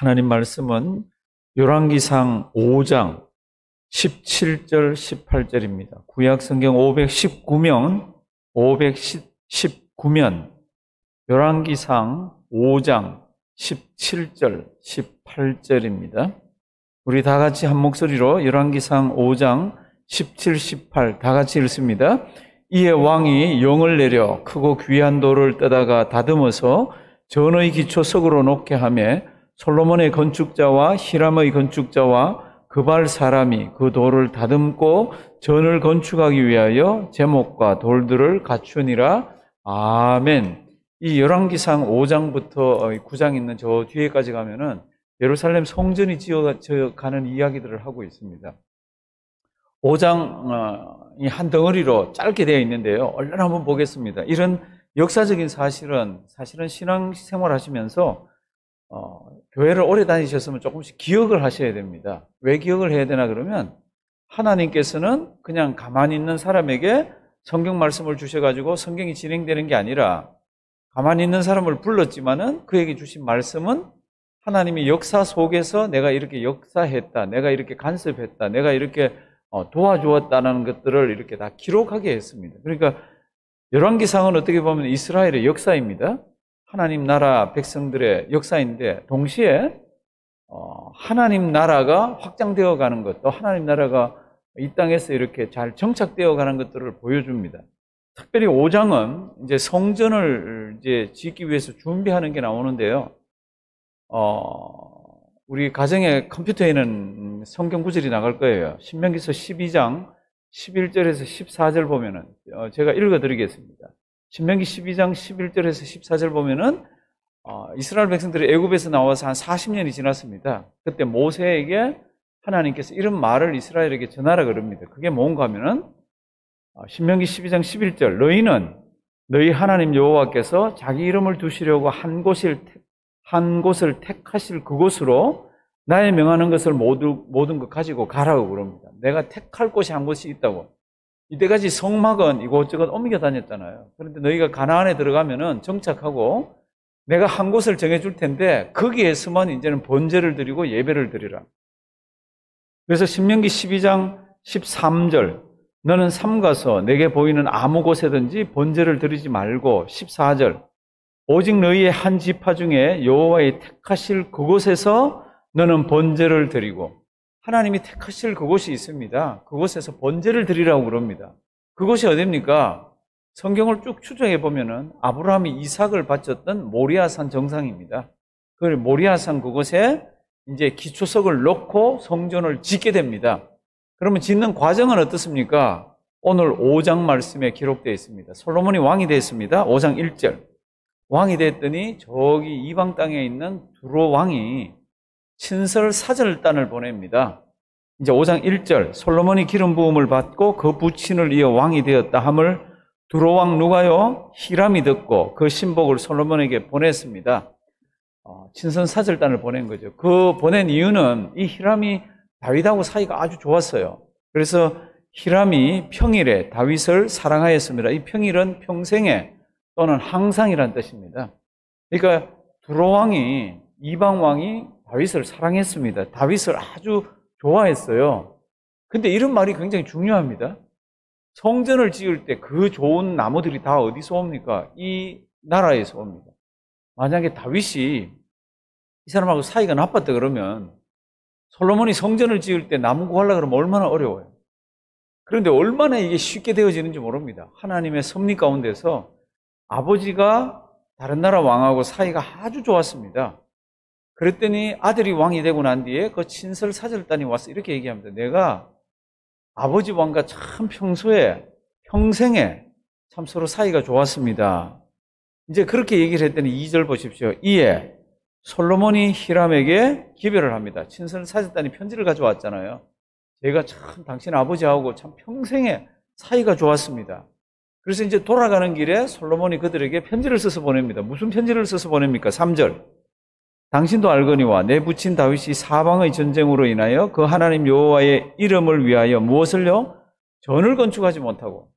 하나님 말씀은 열왕기상 5장 17절 18절입니다. 구약 성경 519면 열왕기상 5장 17절 18절입니다. 우리 다 같이 한 목소리로 열왕기상 5장 17, 18 다 같이 읽습니다. 이에 왕이 영을 내려 크고 귀한 돌을 뜯다가 다듬어서 전의 기초석으로 놓게 하며 솔로몬의 건축자와 히람의 건축자와 그발 사람이 그 돌을 다듬고 전을 건축하기 위하여 제목과 돌들을 갖추니라. 아멘. 이 열왕기상 5장부터 9장 있는 저 뒤에까지 가면은 예루살렘 성전이 지어가는 이야기들을 하고 있습니다. 5장이 한 덩어리로 짧게 되어 있는데요. 얼른 한번 보겠습니다. 이런 역사적인 사실은 신앙생활 하시면서 교회를 오래 다니셨으면 조금씩 기억을 하셔야 됩니다. 왜 기억을 해야 되나 그러면 하나님께서는 그냥 가만히 있는 사람에게 성경 말씀을 주셔가지고 성경이 진행되는 게 아니라 가만히 있는 사람을 불렀지만은 그에게 주신 말씀은 하나님이 역사 속에서 내가 이렇게 역사했다, 내가 이렇게 간섭했다, 내가 이렇게 도와주었다는 것들을 이렇게 다 기록하게 했습니다. 그러니까 열왕기상은 어떻게 보면 이스라엘의 역사입니다. 하나님 나라 백성들의 역사인데 동시에 하나님 나라가 확장되어 가는 것, 또 하나님 나라가 이 땅에서 이렇게 잘 정착되어 가는 것들을 보여줍니다. 특별히 5장은 이제 성전을 이제 짓기 위해서 준비하는 게 나오는데요. 우리 가정의 컴퓨터에는 성경 구절이 나갈 거예요. 신명기서 12장 11절에서 14절 보면은 제가 읽어드리겠습니다. 신명기 12장 11절에서 14절 보면은 이스라엘 백성들이 애굽에서 나와서 한 40년이 지났습니다. 그때 모세에게 하나님께서 이런 말을 이스라엘에게 전하라 그럽니다. 그게 뭔가 하면은 신명기 12장 11절 너희는 너희 하나님 여호와께서 자기 이름을 두시려고 한 곳을 택하실 그곳으로 나의 명하는 것을 모든 것 가지고 가라고 그럽니다. 내가 택할 곳이 한 곳이 있다고. 이때까지 성막은 이곳저곳 옮겨 다녔잖아요. 그런데 너희가 가나안에 들어가면은 정착하고 내가 한 곳을 정해줄 텐데 거기에서만 이제는 번제를 드리고 예배를 드리라. 그래서 신명기 12장 13절 너는 삼가서 내게 보이는 아무 곳에든지 번제를 드리지 말고 14절 오직 너희의 한 지파 중에 여호와의 택하실 그곳에서 너는 번제를 드리고 하나님이 택하실 그곳이 있습니다. 그곳에서 번제를 드리라고 그럽니다. 그곳이 어디입니까? 성경을 쭉 추적해 보면은 아브라함이 이삭을 바쳤던 모리아산 정상입니다. 그 모리아산 그곳에 이제 기초석을 놓고 성전을 짓게 됩니다. 그러면 짓는 과정은 어떻습니까? 오늘 5장 말씀에 기록되어 있습니다. 솔로몬이 왕이 됐습니다. 5장 1절. 왕이 됐더니 저기 이방 땅에 있는 두로 왕이 친설 사절단을 보냅니다. 이제 5장 1절 솔로몬이 기름 부음을 받고 그 부친을 이어 왕이 되었다 함을 두로 왕 누가요? 히람이 듣고 그 신복을 솔로몬에게 보냈습니다. 친선 사절단을 보낸 거죠. 그 보낸 이유는 이 히람이 다윗하고 사이가 아주 좋았어요. 그래서 히람이 평일에 다윗을 사랑하였습니다. 이 평일은 평생에 또는 항상이란 뜻입니다. 그러니까 두로 왕이 이방 왕이 다윗을 사랑했습니다. 다윗을 아주 좋아했어요. 근데 이런 말이 굉장히 중요합니다. 성전을 지을 때 그 좋은 나무들이 다 어디서 옵니까? 이 나라에서 옵니다. 만약에 다윗이 이 사람하고 사이가 나빴다 그러면 솔로몬이 성전을 지을 때 나무 구하려고 그러면 얼마나 어려워요. 그런데 얼마나 이게 쉽게 되어지는지 모릅니다. 하나님의 섭리 가운데서 아버지가 다른 나라 왕하고 사이가 아주 좋았습니다. 그랬더니 아들이 왕이 되고 난 뒤에 그 친설 사절단이 와서 이렇게 얘기합니다. 내가 아버지 왕과 참 평생에 참 서로 사이가 좋았습니다. 이제 그렇게 얘기를 했더니 2절 보십시오. 이에 솔로몬이 히람에게 기별을 합니다. 친설 사절단이 편지를 가져왔잖아요. 제가 참 당신 아버지하고 참 평생에 사이가 좋았습니다. 그래서 이제 돌아가는 길에 솔로몬이 그들에게 편지를 써서 보냅니다. 무슨 편지를 써서 보냅니까? 3절. 당신도 알거니와 내 부친 다윗이 사방의 전쟁으로 인하여 그 하나님 여호와의 이름을 위하여 무엇을요? 전을 건축하지 못하고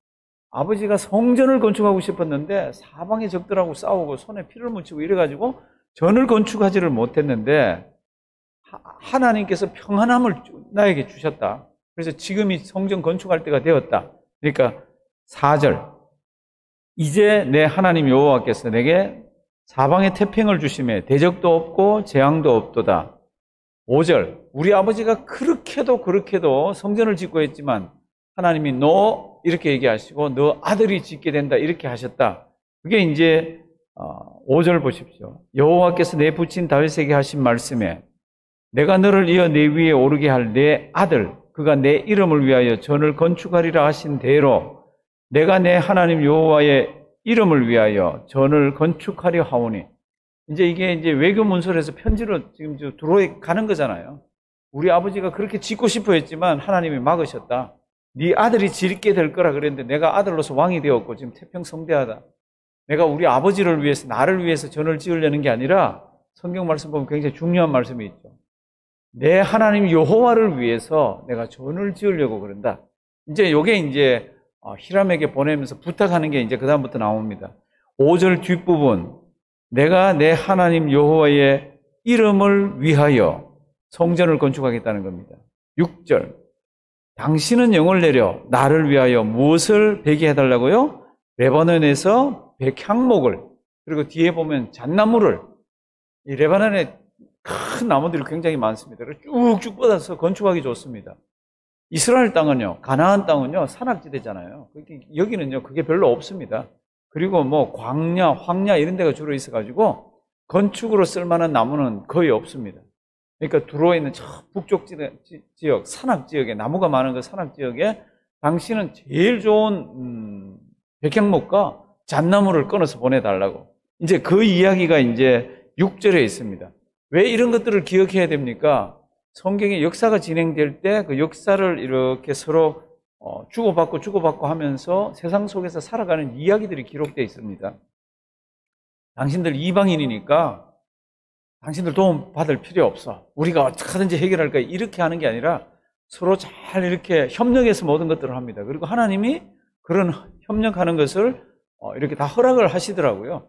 아버지가 성전을 건축하고 싶었는데 사방의 적들하고 싸우고 손에 피를 묻히고 이래가지고 전을 건축하지를 못했는데 하나님께서 평안함을 나에게 주셨다. 그래서 지금이 성전 건축할 때가 되었다. 그러니까 4절. 이제 내 하나님 여호와께서 내게 사방에 태평을 주심에 대적도 없고 재앙도 없도다. 5절. 우리 아버지가 그렇게도 성전을 짓고 했지만 하나님이 너 이렇게 얘기하시고 너 아들이 짓게 된다 이렇게 하셨다. 그게 이제 5절 보십시오. 여호와께서 내 부친 다윗에게 하신 말씀에 내가 너를 이어 내 위에 오르게 할 내 아들 그가 내 이름을 위하여 전을 건축하리라 하신 대로 내가 내 하나님 여호와의 이름을 위하여 전을 건축하려 하오니. 이제 이게 이제 외교 문서에서 편지로 지금 들어가는 거잖아요. 우리 아버지가 그렇게 짓고 싶어 했지만 하나님이 막으셨다. 네 아들이 짓게 될 거라 그랬는데 내가 아들로서 왕이 되었고 지금 태평성대하다. 내가 우리 아버지를 위해서 나를 위해서 전을 지으려는 게 아니라 성경 말씀 보면 굉장히 중요한 말씀이 있죠. 내 하나님 여호와를 위해서 내가 전을 지으려고 그런다. 이제 요게 이제 히람에게 보내면서 부탁하는 게 이제 그다음부터 나옵니다. 5절 뒷부분. 내가 내 하나님 여호와의 이름을 위하여 성전을 건축하겠다는 겁니다. 6절. 당신은 영을 내려 나를 위하여 무엇을 베게 해달라고요? 레바논에서 백향목을, 그리고 뒤에 보면 잣나무를, 이 레바논에 큰 나무들이 굉장히 많습니다. 쭉쭉 뻗어서 건축하기 좋습니다. 이스라엘 땅은요, 가나안 땅은요, 산악지대잖아요. 여기는요, 그게 별로 없습니다. 그리고 뭐 광야, 황야 이런 데가 주로 있어가지고 건축으로 쓸만한 나무는 거의 없습니다. 그러니까 두로에 있는 저 북쪽 지역, 산악 지역에 나무가 많은 그 산악 지역에 당신은 제일 좋은 백향목과 잣나무를 끊어서 보내달라고. 이제 그 이야기가 이제 6절에 있습니다. 왜 이런 것들을 기억해야 됩니까? 성경의 역사가 진행될 때 그 역사를 이렇게 서로 주고받고 하면서 세상 속에서 살아가는 이야기들이 기록되어 있습니다. 당신들 이방인이니까 당신들 도움 받을 필요 없어. 우리가 어떻게 하든지 해결할 거야. 이렇게 하는 게 아니라 서로 잘 이렇게 협력해서 모든 것들을 합니다. 그리고 하나님이 그런 협력하는 것을 이렇게 다 허락을 하시더라고요.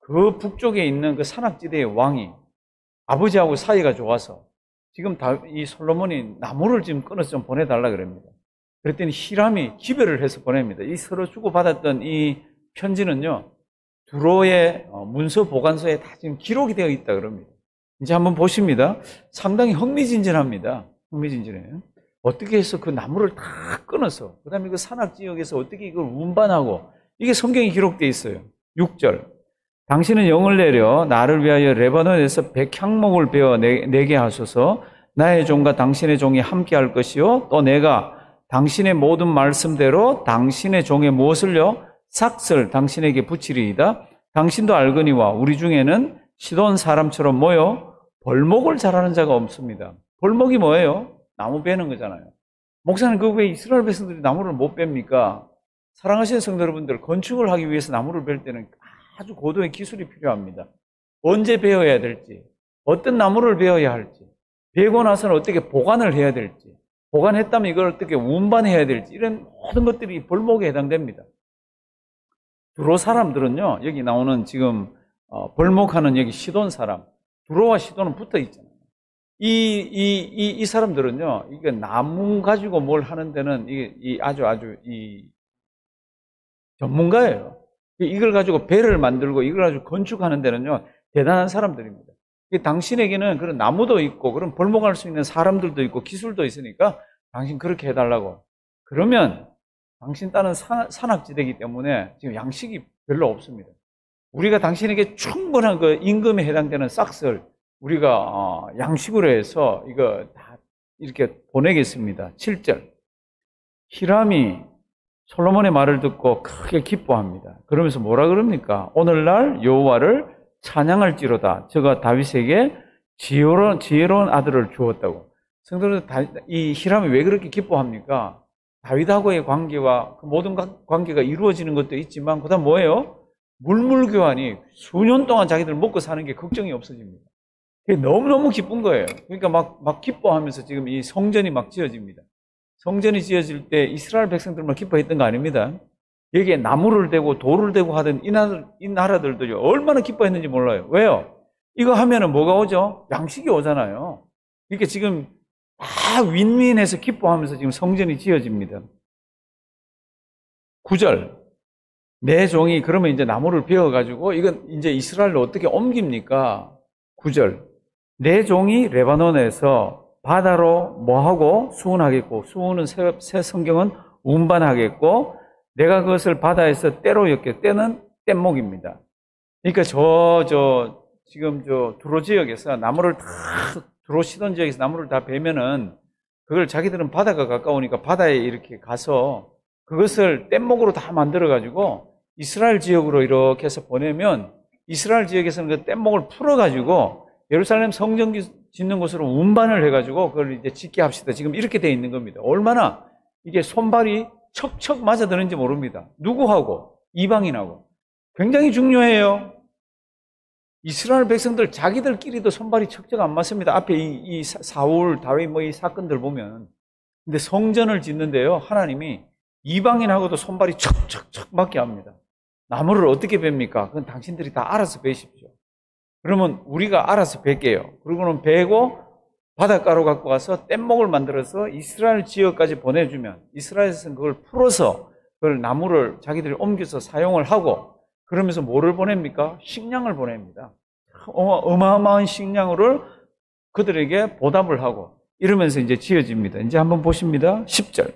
그 북쪽에 있는 그 산악지대의 왕이 아버지하고 사이가 좋아서 지금 이 솔로몬이 나무를 지금 끊어서 좀 보내달라 그럽니다. 그랬더니 히람이 기별을 해서 보냅니다. 이 서로 주고받았던 이 편지는요, 두로의 문서 보관소에 다 지금 기록이 되어 있다 그럽니다. 이제 한번 보십니다. 상당히 흥미진진합니다. 흥미진진해요. 어떻게 해서 그 나무를 다 끊어서, 그 다음에 그 산악 지역에서 어떻게 이걸 운반하고, 이게 성경에 기록되어 있어요. 6절. 당신은 영을 내려 나를 위하여 레바논에서 백향목을 베어 내게 하소서. 나의 종과 당신의 종이 함께 할 것이요. 또 내가 당신의 모든 말씀대로 당신의 종의 무엇을요? 삭슬 당신에게 붙이리이다. 당신도 알거니와 우리 중에는 시돈 사람처럼 모여 벌목을 잘하는 자가 없습니다. 벌목이 뭐예요? 나무 베는 거잖아요. 목사님, 그 왜 이스라엘 백성들이 나무를 못 뺍니까? 사랑하시는 성도 여러분들, 건축을 하기 위해서 나무를 벨 때는 아주 고도의 기술이 필요합니다. 언제 베어야 될지, 어떤 나무를 베어야 할지, 베고 나서는 어떻게 보관을 해야 될지, 보관했다면 이걸 어떻게 운반해야 될지, 이런 모든 것들이 벌목에 해당됩니다. 두로 사람들은요, 여기 나오는 지금 벌목하는 여기 시돈 사람, 두로와 시돈은 붙어 있잖아요. 이 사람들은요, 이게 나무 가지고 뭘 하는 데는 아주 전문가예요. 이걸 가지고 배를 만들고 이걸 가지고 건축하는 데는요, 대단한 사람들입니다. 당신에게는 그런 나무도 있고, 그런 벌목할 수 있는 사람들도 있고, 기술도 있으니까 당신 그렇게 해달라고. 그러면 당신 딸은 산악지대이기 때문에 지금 양식이 별로 없습니다. 우리가 당신에게 충분한 그 임금에 해당되는 싹스를 우리가 양식으로 해서 이거 다 이렇게 보내겠습니다. 7절. 히람이 솔로몬의 말을 듣고 크게 기뻐합니다. 그러면서 뭐라 그럽니까? 오늘날 여호와를 찬양할지로다. 저가 다윗에게 지혜로운 아들을 주었다고. 성도들, 이 히람이 왜 그렇게 기뻐합니까? 다윗하고의 관계와 그 모든 관계가 이루어지는 것도 있지만, 그 다음 뭐예요? 물물교환이 수년 동안 자기들 먹고 사는 게 걱정이 없어집니다. 그게 너무너무 기쁜 거예요. 그러니까 막 기뻐하면서 지금 이 성전이 막 지어집니다. 성전이 지어질 때 이스라엘 백성들만 기뻐했던 거 아닙니다. 여기에 나무를 대고 돌을 대고 하던 이 나라들도 얼마나 기뻐했는지 몰라요. 왜요? 이거 하면은 뭐가 오죠? 양식이 오잖아요. 이렇게 지금 다 윈윈해서 기뻐하면서 지금 성전이 지어집니다. 9절. 내 종이 그러면 이제 나무를 베어가지고 이건 이제 이스라엘로 어떻게 옮깁니까? 9절. 내 종이 레바논에서 바다로 뭐하고 수운하겠고, 수운은 새 성경은 운반하겠고, 내가 그것을 바다에서 떼로 엮게, 떼는 뗏목입니다. 그러니까 지금 두로 지역에서 나무를 다, 두로 시돈 지역에서 나무를 다 베면은 그걸 자기들은 바다가 가까우니까 바다에 이렇게 가서 그것을 뗏목으로 다 만들어가지고 이스라엘 지역으로 이렇게 해서 보내면 이스라엘 지역에서는 그 뗏목을 풀어가지고 예루살렘 성전 짓는 곳으로 운반을 해가지고 그걸 이제 짓게 합시다. 지금 이렇게 돼 있는 겁니다. 얼마나 이게 손발이 척척 맞아드는지 모릅니다. 누구하고? 이방인하고. 굉장히 중요해요. 이스라엘 백성들 자기들끼리도 손발이 척척 안 맞습니다. 앞에 이 사울, 다윗 뭐 이 사건들 보면. 근데 성전을 짓는데요. 하나님이 이방인하고도 손발이 척척척 맞게 합니다. 나무를 어떻게 뱁니까? 그건 당신들이 다 알아서 베십시오. 그러면 우리가 알아서 벨게요. 그리고는 베고 바닷가로 갖고 가서 뗏목을 만들어서 이스라엘 지역까지 보내주면 이스라엘에서는 그걸 풀어서 그걸 나무를 자기들이 옮겨서 사용을 하고 그러면서 뭐를 보냅니까? 식량을 보냅니다. 어마어마한 식량을 그들에게 보답을 하고 이러면서 이제 지어집니다. 이제 한번 보십니다. 10절.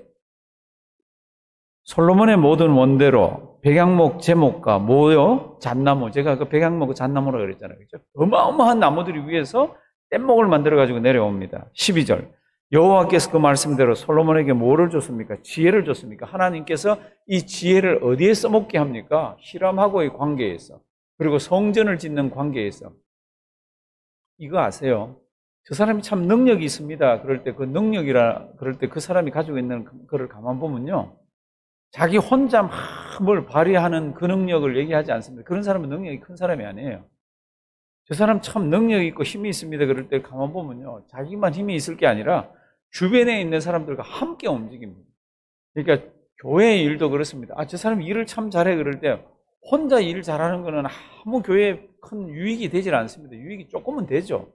솔로몬의 모든 원대로 백향목, 제목과 모요, 잣나무. 제가 그 백향목, 잣나무라고 그랬잖아요. 그렇죠? 어마어마한 나무들이 위에서 뗏목을 만들어가지고 내려옵니다. 12절. 여호와께서 그 말씀대로 솔로몬에게 뭐를 줬습니까? 지혜를 줬습니까? 하나님께서 이 지혜를 어디에 써먹게 합니까? 히람하고의 관계에서. 그리고 성전을 짓는 관계에서. 이거 아세요? 저 사람이 참 능력이 있습니다. 그럴 때 그럴 때 그 사람이 가지고 있는 그걸 가만 보면요. 자기 혼자 뭘 발휘하는 그 능력을 얘기하지 않습니다. 그런 사람은 능력이 큰 사람이 아니에요. 저 사람 참 능력이 있고 힘이 있습니다. 그럴 때 가만 보면요. 자기만 힘이 있을 게 아니라 주변에 있는 사람들과 함께 움직입니다. 그러니까 교회의 일도 그렇습니다. 저 사람 일을 참 잘해. 그럴 때 혼자 일 잘하는 거는 아무 교회에 큰 유익이 되질 않습니다. 유익이 조금은 되죠.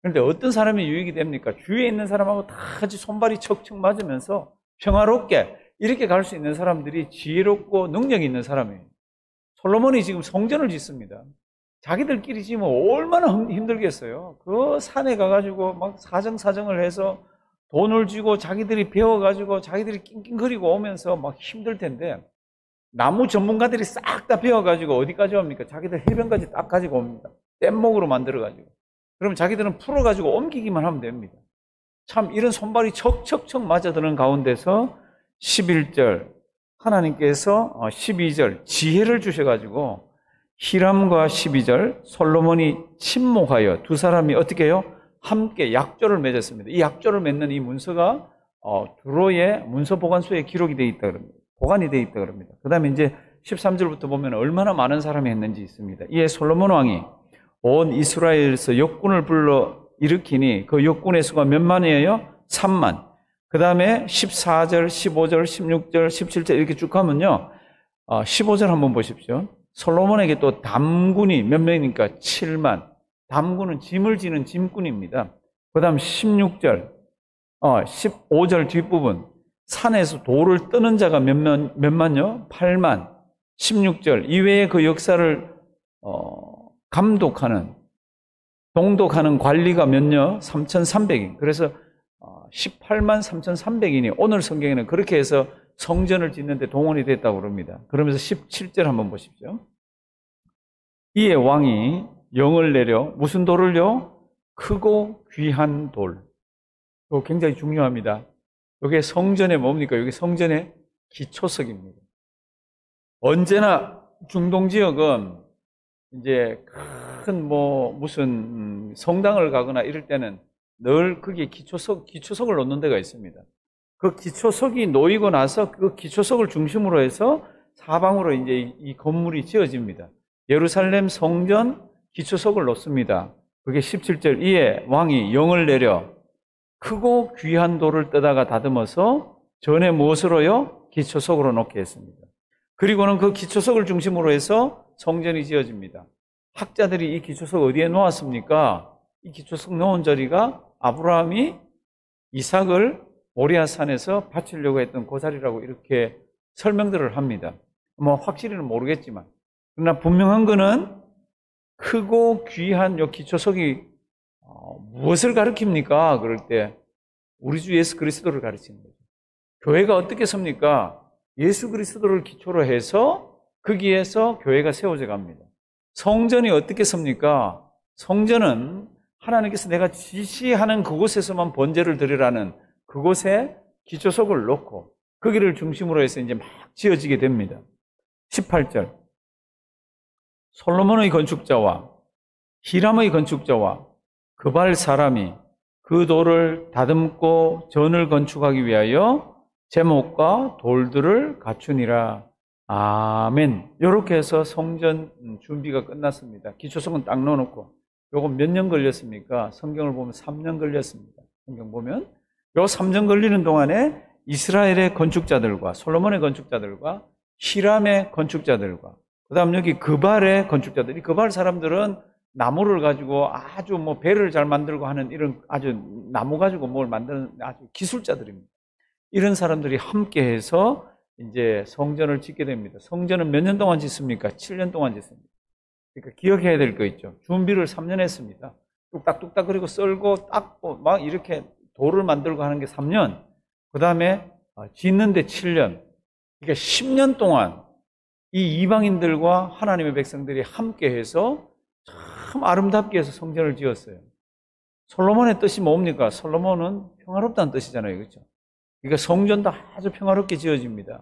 그런데 어떤 사람이 유익이 됩니까? 주위에 있는 사람하고 다 같이 손발이 척척 맞으면서 평화롭게 이렇게 갈 수 있는 사람들이 지혜롭고 능력이 있는 사람이에요. 솔로몬이 지금 성전을 짓습니다. 자기들끼리 지으면 얼마나 힘들겠어요. 그 산에 가가지고 막 사정을 해서 돈을 주고 자기들이 배워가지고 자기들이 낑낑거리고 오면서 막 힘들 텐데 나무 전문가들이 싹 다 배워가지고 어디까지 옵니까? 자기들 해변까지 딱 가지고 옵니다. 뗏목으로 만들어가지고. 그럼 자기들은 풀어가지고 옮기기만 하면 됩니다. 참 이런 손발이 척척척 맞아드는 가운데서 11절 하나님께서 12절 지혜를 주셔가지고 히람과 12절 솔로몬이 친목하여 두 사람이 어떻게 해요? 함께 약조를 맺었습니다. 이 약조를 맺는 이 문서가 두로의 문서 보관소에 기록이 되어 있다 그럽니다. 보관이 되어 있다 그럽니다. 그 다음에 이제 13절부터 보면 얼마나 많은 사람이 했는지 있습니다. 이에 솔로몬 왕이 온 이스라엘에서 역군을 불러 일으키니 그 역군의 수가 몇 만이에요? 3만. 그 다음에 14절, 15절, 16절, 17절 이렇게 쭉 가면요. 15절 한번 보십시오. 솔로몬에게 또 담군이 몇 명이니까 7만. 담군은 짐을 지는 짐꾼입니다. 그 다음 16절, 15절 뒷부분. 산에서 돌을 뜨는 자가 몇만요? 8만. 16절. 이외에 그 역사를 감독하는, 동독하는 관리가 몇요? 3,300인. 그래서 18만 3,300인이 오늘 성경에는 그렇게 해서 성전을 짓는데 동원이 됐다고 그럽니다. 그러면서 17절 한번 보십시오. 이에 왕이 영을 내려 무슨 돌을요? 크고 귀한 돌. 이거 굉장히 중요합니다. 이게 성전에 뭡니까? 이게 성전의 기초석입니다. 언제나 중동 지역은 이제 큰 무슨 성당을 가거나 이럴 때는 늘 거기에 기초석을 놓는 데가 있습니다. 그 기초석이 놓이고 나서 그 기초석을 중심으로 해서 사방으로 이제 이 건물이 지어집니다. 예루살렘 성전 기초석을 놓습니다. 그게 17절. 이에 왕이 영을 내려 크고 귀한 돌을 뜯다가 다듬어서 전에 무엇으로요? 기초석으로 놓게 했습니다. 그리고는 그 기초석을 중심으로 해서 성전이 지어집니다. 학자들이 이 기초석 어디에 놓았습니까? 이 기초석 놓은 자리가 아브라함이 이삭을 모리아산에서 바치려고 했던 그 자리라고 이렇게 설명들을 합니다. 뭐 확실히는 모르겠지만, 그러나 분명한 거는 크고 귀한 요 기초석이 무엇을 가리킵니까? 그럴 때 우리 주 예수 그리스도를 가르치는 거죠. 교회가 어떻게 섭니까? 예수 그리스도를 기초로 해서 거기에서 교회가 세워져 갑니다. 성전이 어떻게 섭니까? 성전은 하나님께서 내가 지시하는 그곳에서만 번제를 드리라는 그곳에 기초석을 놓고 거기를 중심으로 해서 이제 막 지어지게 됩니다. 18절. 솔로몬의 건축자와 히람의 건축자와 그발 사람이 그 돌을 다듬고 전을 건축하기 위하여 제목과 돌들을 갖추니라. 아멘. 이렇게 해서 성전 준비가 끝났습니다. 기초석은 딱 넣어놓고, 요거 몇 년 걸렸습니까? 성경을 보면 3년 걸렸습니다. 성경 보면 요 3년 걸리는 동안에 이스라엘의 건축자들과 솔로몬의 건축자들과 히람의 건축자들과 그 다음 여기 그발의 건축자들, 이 그발 사람들은 나무를 가지고 아주 뭐 배를 잘 만들고 하는 이런 아주 나무 가지고 뭘 만드는 아주 기술자들입니다. 이런 사람들이 함께 해서 이제 성전을 짓게 됩니다. 성전은 몇 년 동안 짓습니까? 7년 동안 짓습니다. 그러니까 기억해야 될 거 있죠. 준비를 3년 했습니다. 뚝딱뚝딱 그리고 썰고 닦고 막 이렇게 돌을 만들고 하는 게 3년. 그 다음에 짓는데 7년. 그러니까 10년 동안 이 이방인들과 하나님의 백성들이 함께 해서 참 아름답게 해서 성전을 지었어요. 솔로몬의 뜻이 뭡니까? 솔로몬은 평화롭다는 뜻이잖아요. 그렇죠? 그러니까 성전도 아주 평화롭게 지어집니다.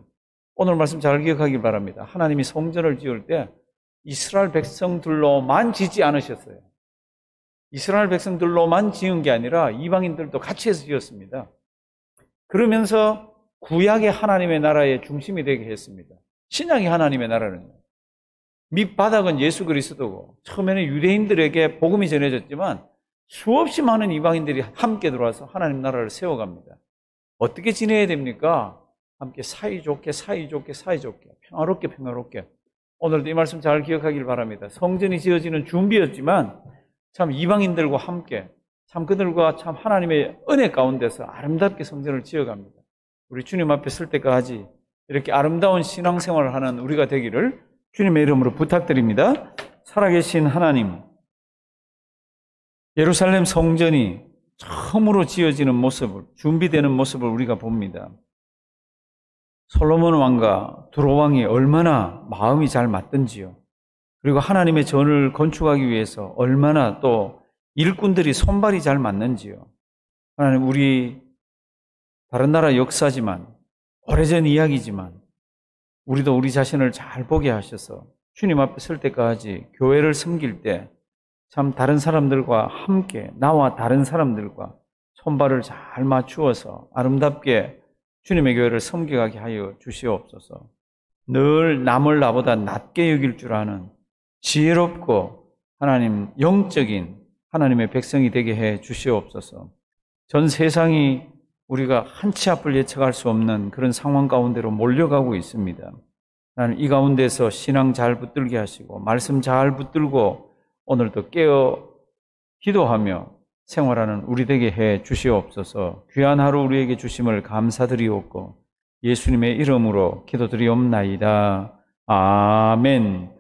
오늘 말씀 잘 기억하길 바랍니다. 하나님이 성전을 지을 때 이스라엘 백성들로만 짓지 않으셨어요. 이스라엘 백성들로만 지은 게 아니라 이방인들도 같이 해서 지었습니다. 그러면서 구약의 하나님의 나라의 중심이 되게 했습니다. 신약의 하나님의 나라는 밑바닥은 예수 그리스도고 처음에는 유대인들에게 복음이 전해졌지만 수없이 많은 이방인들이 함께 들어와서 하나님 나라를 세워갑니다. 어떻게 지내야 됩니까? 함께 사이좋게 평화롭게 오늘도 이 말씀 잘 기억하길 바랍니다. 성전이 지어지는 준비였지만 참 이방인들과 함께 참 그들과 참 하나님의 은혜 가운데서 아름답게 성전을 지어갑니다. 우리 주님 앞에 설 때까지 이렇게 아름다운 신앙생활을 하는 우리가 되기를 주님의 이름으로 부탁드립니다. 살아계신 하나님, 예루살렘 성전이 처음으로 지어지는 모습을, 준비되는 모습을 우리가 봅니다. 솔로몬 왕과 두로 왕이 얼마나 마음이 잘 맞던지요. 그리고 하나님의 전을 건축하기 위해서 얼마나 또 일꾼들이 손발이 잘 맞는지요. 하나님, 우리 다른 나라 역사지만 오래전 이야기지만 우리도 우리 자신을 잘 보게 하셔서 주님 앞에 설 때까지 교회를 섬길 때 참 다른 사람들과 함께 나와 다른 사람들과 손발을 잘 맞추어서 아름답게 주님의 교회를 섬겨가게 하여 주시옵소서. 늘 남을 나보다 낮게 여길 줄 아는 지혜롭고 하나님 영적인 하나님의 백성이 되게 해 주시옵소서. 전 세상이 우리가 한치 앞을 예측할 수 없는 그런 상황 가운데로 몰려가고 있습니다. 하나님, 이 가운데서 신앙 잘 붙들게 하시고 말씀 잘 붙들고 오늘도 깨어 기도하며 생활하는 우리 되게 해 주시옵소서. 귀한 하루 우리에게 주심을 감사드리옵고 예수님의 이름으로 기도드리옵나이다. 아멘.